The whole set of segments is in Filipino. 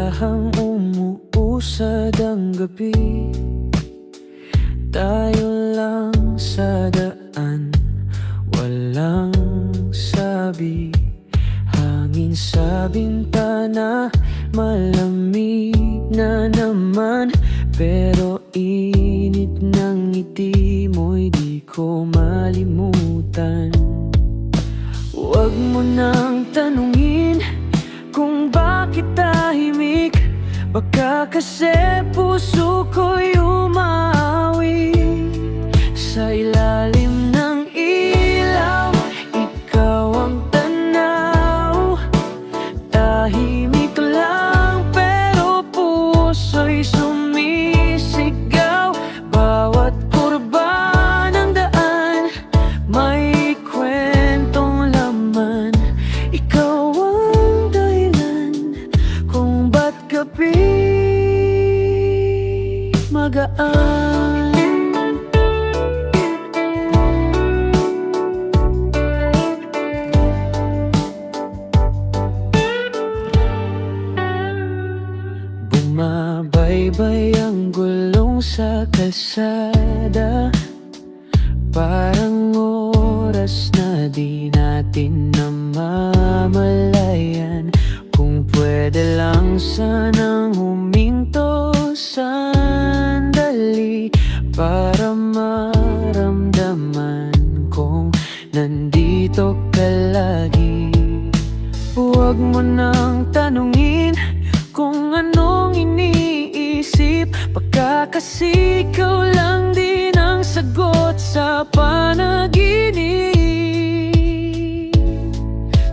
Dahang umuusad ang gabi, tayo lang sa daan, walang sabi. Hangin sa bintana, malamig na naman, pero init ng ngiti mo'y di ko malimutan. Huwag mo nang tanungin kung bakit tahimik, baka kasi puso ko'y umawi. Sa ilalim ng ilaw, ikaw ang tanaw. Tahimik lang pero puso'y sumisigaw. Bawat kurba ng daan may kwentong laman. Ikaw ang dahilan kung ba't gabi magaan. Bumabaybay ang gulong sa kalsada, parang oras na di natin namamalayan. Kung pwede lang sanang huminto sandali para maramdaman kong nandito ka lagi. Huwag mo nang tanungin kung anong iniisip, baka kasi ikaw lang din ang sagot sa panaginip.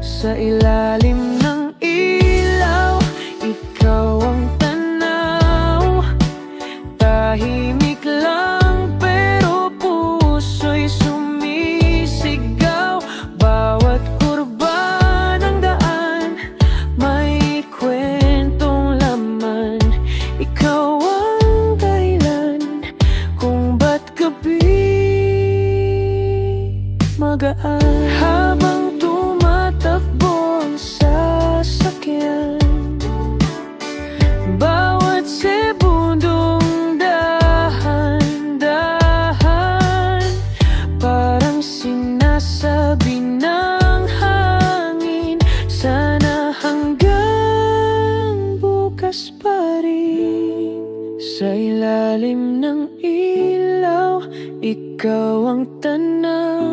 Sa ilalim ng ilaw, ikaw ang tanaw. Tahimik lang pero puso'y sumisigaw. Bawat kurba ng daan may kwentong laman. Ikaw ang dahilan kung ba't gabi magaan. Habang tumatakbo ang sasakyan, bawat segundong dahan-dahan, parang sinasabi ng hangin, sana hanggang bukas pa rin. Sa ilalim ng ilaw, ikaw ang tanaw.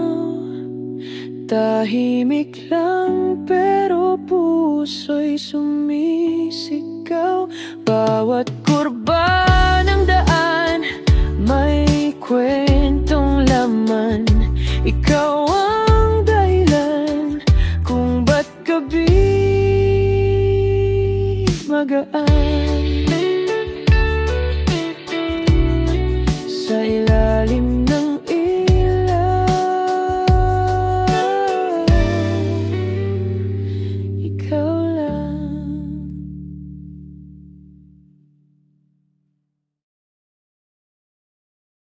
Tahimik lang pero puso'y sumisigaw. Bawat kurba